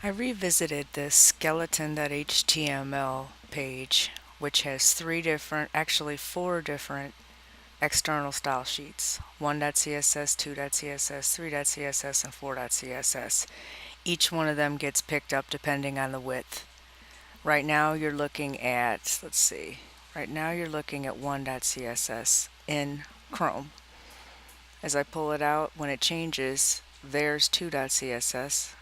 I revisited this skeleton.html page, which has actually four different external style sheets: 1.css, 2.css, 3.css, and 4.css. Each one of them gets picked up depending on the width. Right now you're looking at, let's see, right now you're looking at 1.css in Chrome. As I pull it out, when it changes, there's 2.css,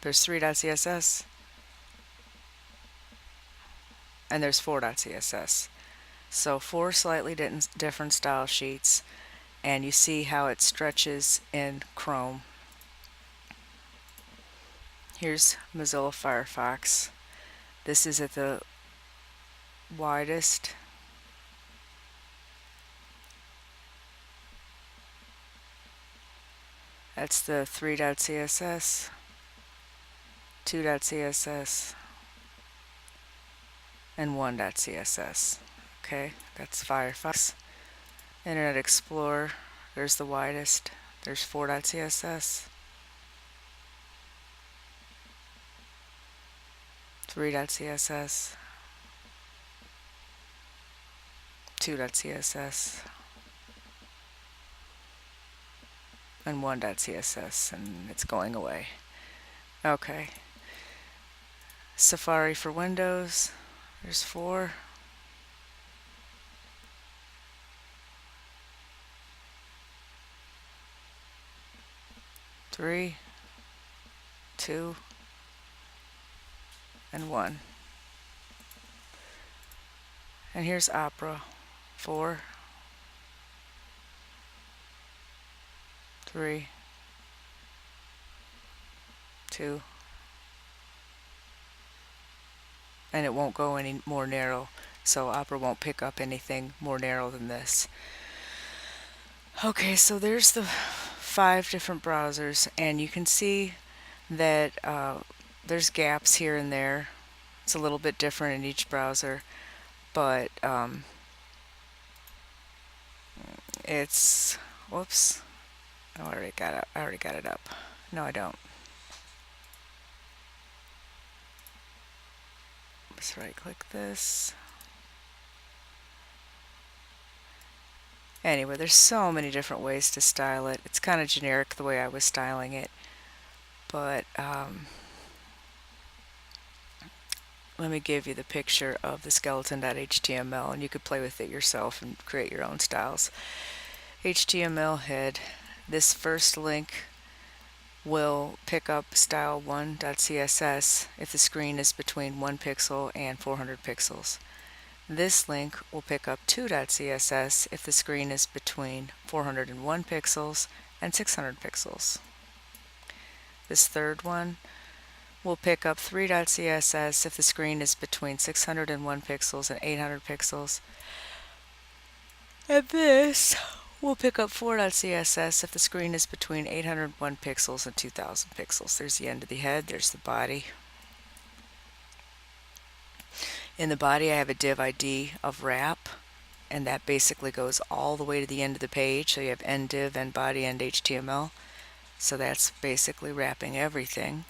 there's 3.css, and there's 4.css. So four slightly different style sheets, and you see how it stretches in Chrome. Here's Mozilla Firefox. This is at the widest. That's the 3.css, 2.css, and 1.css. Okay, that's Firefox. Internet Explorer, there's the widest. There's 4.css, 3.css, 2.css, and 1.css, and it's going away. Okay. Safari for Windows, there's 4. Three, 2, and 1. And here's Opera. 4, 3, 2, and it won't go any more narrow, so Opera won't pick up anything more narrow than this. Okay, so there's the 5 different browsers, and you can see that there's gaps here and there. It's a little bit different in each browser, but it's, whoops, I already got it up. No, I don't. Let's right click this. Anyway, there's so many different ways to style it. It's kind of generic the way I was styling it, but let me give you the picture of the skeleton.html, and you could play with it yourself and create your own styles. HTML head. This first link will pick up style 1.css if the screen is between 1 pixel and 400 pixels. This link will pick up 2.css if the screen is between 401 pixels and 600 pixels. This third one will pick up 3.css if the screen is between 601 pixels and 800 pixels. And this will pick up 4.css if the screen is between 801 pixels and 2000 pixels. There's the end of the head, there's the body. In the body I have a div ID of wrap, and that basically goes all the way to the end of the page. So you have end div, end body, end HTML. So that's basically wrapping everything.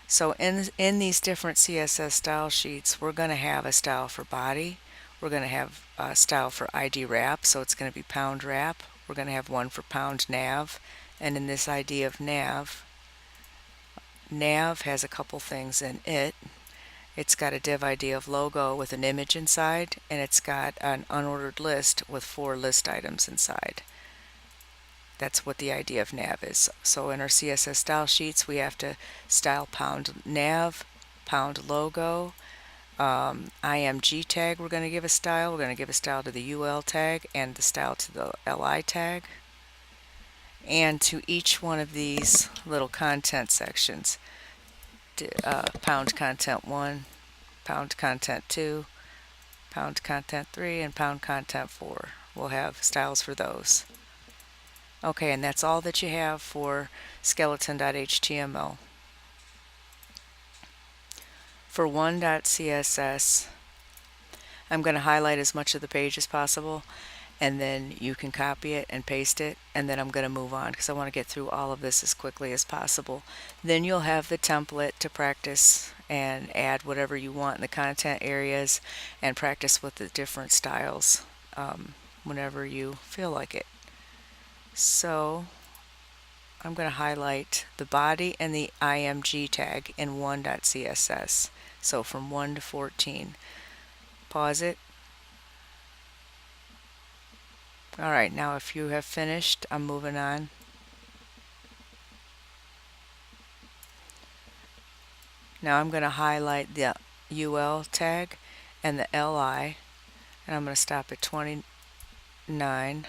So in these different CSS style sheets, we're going to have a style for body. We're going to have a style for ID wrap, so it's going to be pound wrap. We're going to have one for pound nav. And in this ID of nav has a couple things in it. It's got a div ID of logo with an image inside, and it's got an unordered list with 4 list items inside. That's what the ID of nav is. So in our CSS style sheets, we have to style pound nav, pound logo, IMG tag we're going to give a style. We're going to give a style to the UL tag and the style to the LI tag. And to each one of these little content sections, pound content 1, pound content 2, pound content 3, and pound content 4. We'll have styles for those. Okay, and that's all that you have for skeleton.html. For 1.css, I'm going to highlight as much of the page as possible, and then you can copy it and paste it, and then I'm going to move on because I want to get through all of this as quickly as possible. Then you'll have the template to practice and add whatever you want in the content areas and practice with the different styles whenever you feel like it. So I'm going to highlight the body and the img tag in 1.css. So from 1 to 14. Pause it. Alright, now if you have finished, I'm moving on. Now I'm going to highlight the UL tag and the LI, and I'm going to stop at 29.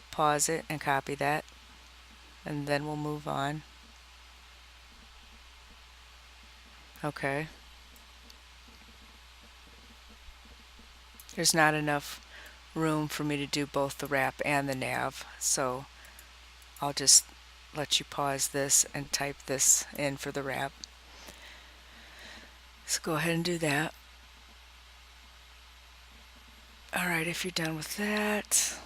Pause it and copy that, and then we'll move on. Okay. There's not enough room for me to do both the wrap and the nav, so I'll just let you pause this and type this in for the wrap. So go ahead and do that. Alright, if you're done with that,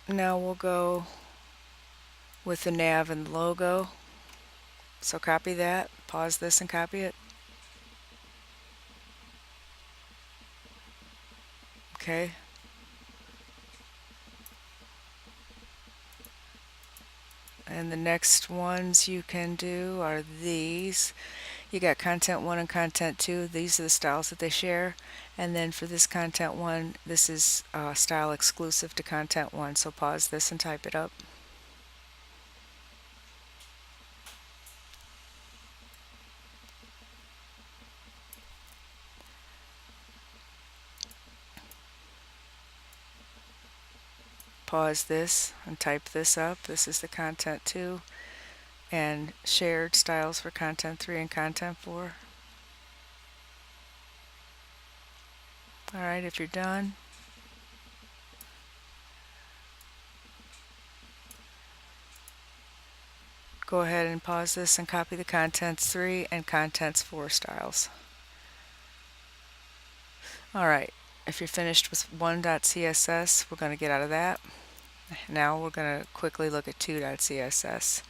now we'll go with the nav and the logo. So copy that, pause this and copy it. Okay. And the next ones you can do are these. You got content 1 and content 2. These are the styles that they share. And then for this content 1, this is style exclusive to content 1. So pause this and type it up. Pause this and type this up. This is the content 2 and shared styles for content 3 and content 4. Alright, if you're done, go ahead and pause this and copy the contents 3 and contents 4 styles. Alright, if you're finished with 1.css, we're going to get out of that. Now we're going to quickly look at 2.css.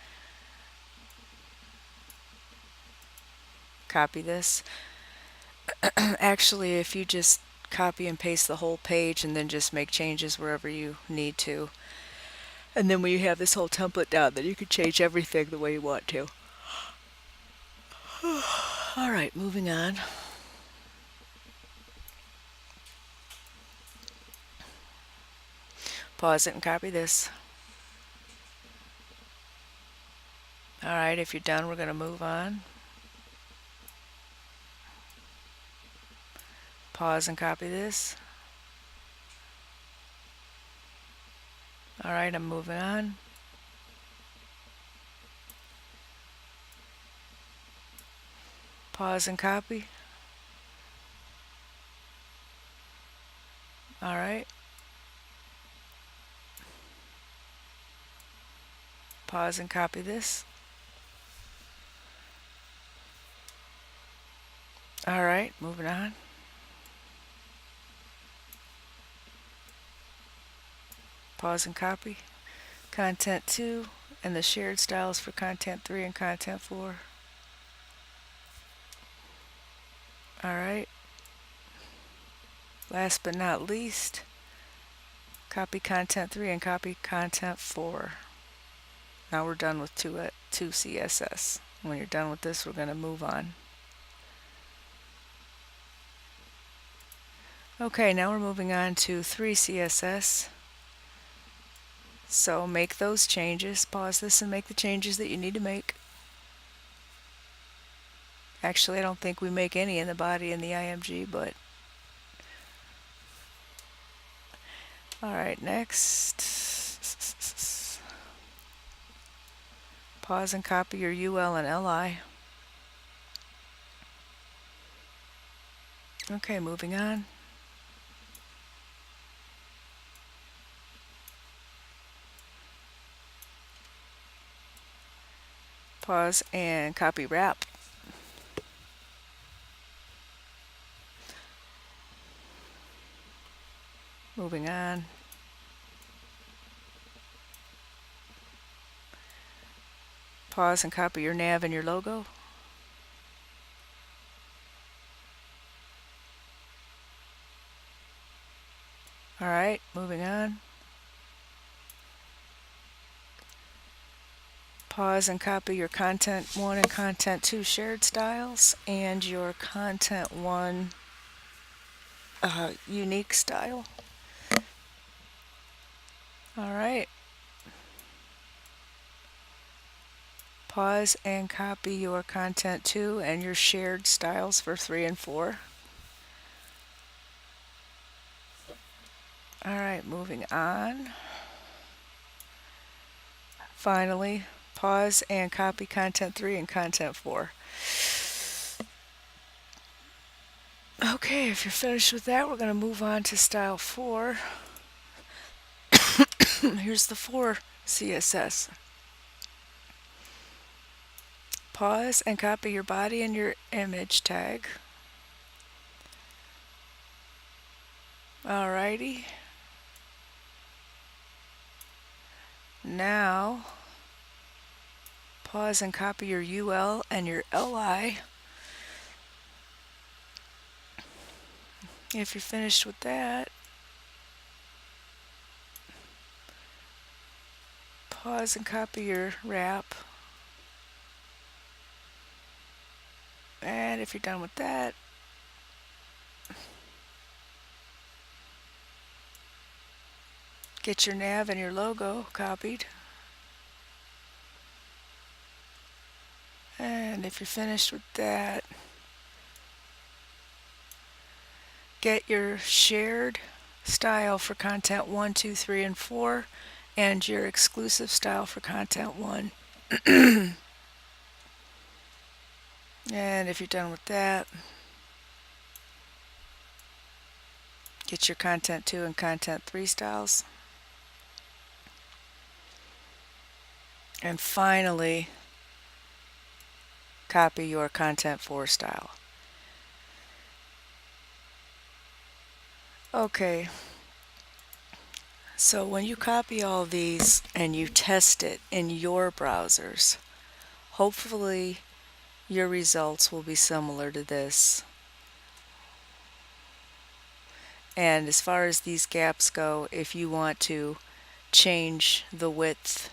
Copy this. Actually, if you just copy and paste the whole page and then just make changes wherever you need to, and then when you have this whole template down, then you can change everything the way you want to. Alright, moving on. Pause it and copy this. Alright, if you're done, we're going to move on. Pause and copy this. Alright, I'm moving on. Pause and copy. Alright. Pause and copy this. Alright, moving on. Pause and copy. Content 2 and the shared styles for content 3 and content 4. Alright. Last but not least, copy content 3 and copy content 4. Now we're done with 2 CSS. When you're done with this, we're going to move on. Okay, now we're moving on to 3 CSS. So make those changes. Pause this and make the changes that you need to make. Actually, I don't think we make any in the body and the IMG, but alright, next. Pause and copy your UL and LI. Okay, moving on. Pause and copy wrap. Moving on. Pause and copy your nav and your logo. Alright, moving on. Pause and copy your Content 1 and Content 2 shared styles and your Content 1 unique style. Alright. Pause and copy your Content 2 and your shared styles for 3 and 4. Alright, moving on. Finally, pause and copy Content 3 and Content 4. Okay, if you're finished with that, we're going to move on to Style 4. Here's the 4 CSS. Pause and copy your body and your image tag. Alrighty. Now, pause and copy your UL and your LI. If you're finished with that, pause and copy your wrap. And if you're done with that, get your nav and your logo copied. And if you're finished with that, get your shared style for Content 1, 2, 3, and 4, and your exclusive style for Content 1. And if you're done with that, get your Content 2 and Content 3 styles. And finally, copy your Content 4 style. Okay, so when you copy all these and you test it in your browsers, hopefully your results will be similar to this. And as far as these gaps go, if you want to change the width,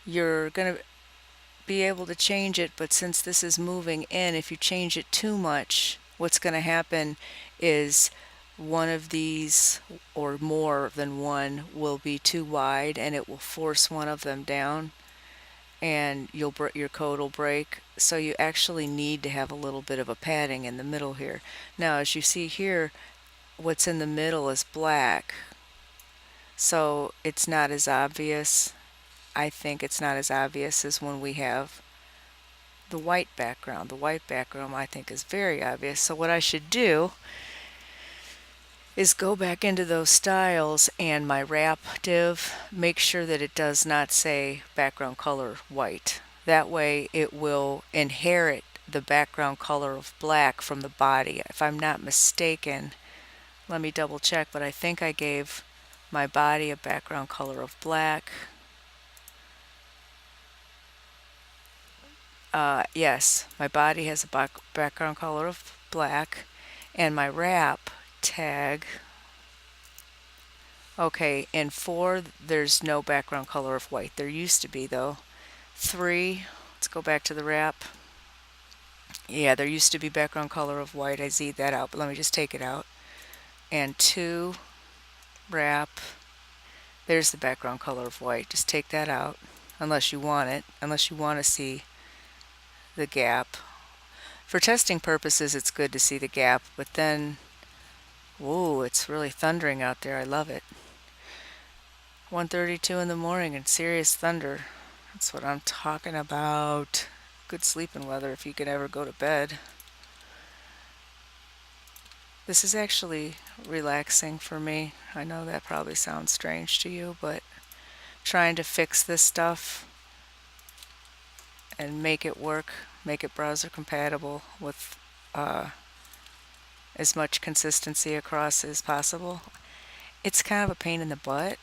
you're going to be able to change it, but since this is moving in, if you change it too much, what's going to happen is one of these, or more than one, will be too wide and it will force one of them down and your code will break. So you actually need to have a little bit of a padding in the middle here. Now as you see here, what's in the middle is black, so it's not as obvious. I think it's not as obvious as when we have the white background. The white background I think is very obvious. So what I should do is go back into those styles and my wrap div, make sure that it does not say background color white. That way it will inherit the background color of black from the body. If I'm not mistaken, let me double check, but I think I gave my body a background color of black. Yes, my body has a background color of black, and my wrap tag, okay, in 4 there's no background color of white. There used to be though. 3, let's go back to the wrap. Yeah, there used to be background color of white. I Z'd that out, but let me just take it out. And 2, wrap, there's the background color of white. Just take that out unless you want it, unless you want to see the gap. For testing purposes it's good to see the gap, but then, whoa, it's really thundering out there. I love it. 1:32 in the morning and serious thunder. That's what I'm talking about. Good sleeping weather if you can ever go to bed. This is actually relaxing for me. I know that probably sounds strange to you, but trying to fix this stuff and make it work, make it browser compatible with as much consistency across as possible. It's kind of a pain in the butt,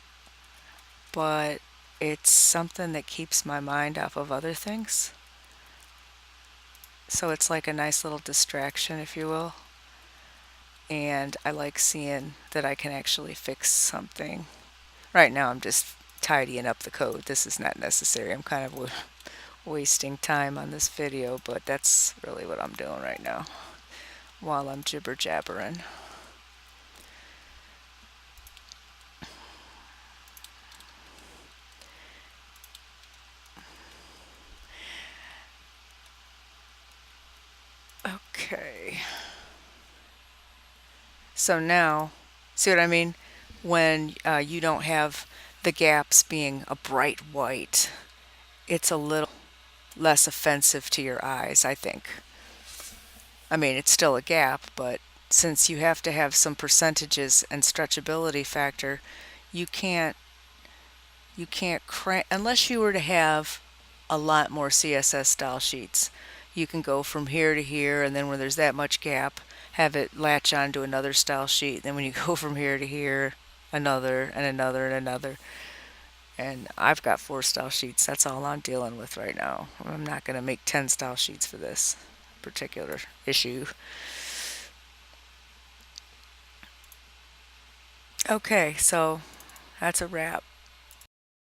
but it's something that keeps my mind off of other things. So it's like a nice little distraction, if you will. And I like seeing that I can actually fix something. Right now, I'm just tidying up the code. This is not necessary. I'm kind of wasting time on this video, but that's really what I'm doing right now while I'm jibber jabbering. Okay. So now, see what I mean? When you don't have the gaps being a bright white, it's a little less offensive to your eyes, I think. I mean, it's still a gap, but since you have to have some percentages and stretchability factor, you can't crank unless you were to have a lot more CSS style sheets. You can go from here to here, and then when there's that much gap, have it latch onto another style sheet. Then when you go from here to here, another and another and another. And I've got 4 style sheets. That's all I'm dealing with right now. I'm not going to make 10 style sheets for this particular issue. Okay, so that's a wrap.